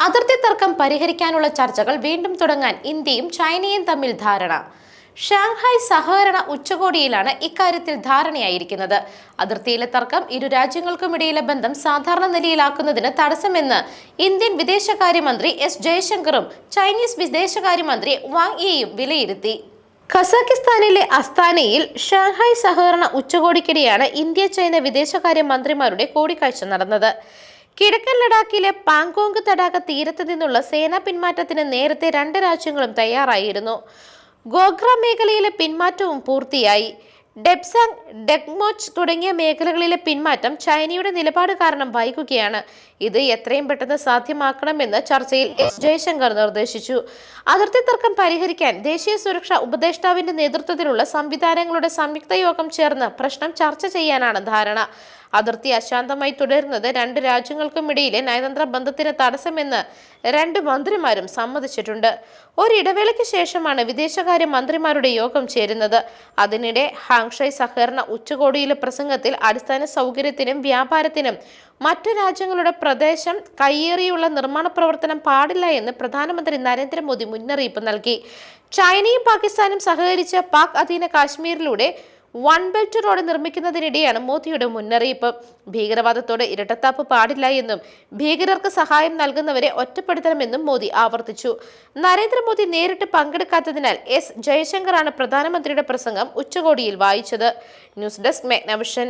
അതിർത്തി തർക്കം പരിഹരിക്കാനുള്ള ചർച്ചകൾ വീണ്ടും തുടങ്ങാൻ ഇന്ത്യയും ചൈനയും തമ്മിൽ ധാരണ. ഷാങ്ഹായ് സഹകരണ ഉച്ചകോടിയിലാണ് ഇക്കാര്യത്തിൽ ധാരണയായിരിക്കുന്നത്. അതിർത്തിയിലെ തർക്കം ഇരു രാജ്യങ്ങൾക്കുമിടയിലെ ബന്ധം സാധാരണ നിലയിലാക്കുന്നതിന് തടസ്സമെന്ന് ഇന്ത്യൻ വിദേശകാര്യമന്ത്രി എസ് ജയശങ്കറും ചൈനീസ് വിദേശകാര്യമന്ത്രി വാങ് യിയും വിലയിരുത്തി. കസാഖിസ്ഥാനിലെ അസ്താനയിൽ ഷാങ്ഹായ് സഹകരണ ഉച്ചകോടിക്കിടെയാണ് ഇന്ത്യ ചൈന വിദേശകാര്യ മന്ത്രിമാരുടെ കൂടിക്കാഴ്ച നടന്നത്. കിഴക്കൻ ലഡാക്കിലെ പാങ്കോങ് തടാക തീരത്ത് നിന്നുള്ള സേനാ പിന്മാറ്റത്തിന് നേരത്തെ രണ്ട് രാജ്യങ്ങളും തയ്യാറായിരുന്നു. ഗോഗ്ര മേഖലയിലെ പിന്മാറ്റവും പൂർത്തിയായി. ഡെപ്സാങ്, ഡെഗ്മോച്ച് തുടങ്ങിയ മേഖലകളിലെ പിന്മാറ്റം ചൈനയുടെ നിലപാട് കാരണം വൈകുകയാണ്. ഇത് എത്രയും പെട്ടെന്ന് സാധ്യമാക്കണമെന്ന് ചർച്ചയിൽ എസ് ജയശങ്കർ നിർദ്ദേശിച്ചു. അതിർത്തി തർക്കം പരിഹരിക്കാൻ ദേശീയ സുരക്ഷാ ഉപദേഷ്ടാവിന്റെ നേതൃത്വത്തിലുള്ള സംവിധാനങ്ങളുടെ സംയുക്ത യോഗം ചേർന്ന് പ്രശ്നം ചർച്ച ചെയ്യാനാണ് ധാരണ. അതിർത്തി അശാന്തമായി തുടരുന്നത് രണ്ട് രാജ്യങ്ങൾക്കുമിടയിലെ നയതന്ത്ര ബന്ധത്തിന് തടസ്സമെന്ന് രണ്ട് മന്ത്രിമാരും സമ്മതിച്ചിട്ടുണ്ട്. ഒരിടവേളയ്ക്ക് ശേഷമാണ് വിദേശകാര്യ മന്ത്രിമാരുടെ യോഗം ചേരുന്നത്. അതിനിടെ ഷാങ്ഹായ് സഹകരണ ഉച്ചകോടിയിലെ പ്രസംഗത്തിൽ അടിസ്ഥാന സൗകര്യത്തിനും വ്യാപാരത്തിനും മറ്റു രാജ്യങ്ങളുടെ പ്രദേശം കയ്യേറിയുള്ള നിർമ്മാണ പ്രവർത്തനം പാടില്ല എന്ന് പ്രധാനമന്ത്രി നരേന്ദ്രമോദി മുന്നറിയിപ്പ് നൽകി. ചൈനയും പാകിസ്ഥാനും സഹകരിച്ച് പാക് അധീന കാശ്മീരിലൂടെ വൺ ബെൽറ്റ് റോഡ് നിർമ്മിക്കുന്നതിനിടെയാണ് മോദിയുടെ മുന്നറിയിപ്പ്. ഭീകരവാദത്തോട് ഇരട്ടത്താപ്പ് പാടില്ല എന്നും ഭീകരർക്ക് സഹായം നൽകുന്നവരെ ഒറ്റപ്പെടുത്തണമെന്നും മോദി ആവർത്തിച്ചു. നരേന്ദ്രമോദി നേരിട്ട് പങ്കെടുക്കാത്തതിനാൽ എസ് ജയശങ്കറാണ് പ്രധാനമന്ത്രിയുടെ പ്രസംഗം ഉച്ചകോടിയിൽ വായിച്ചത്. News desk മെഗ്നവിഷൻ.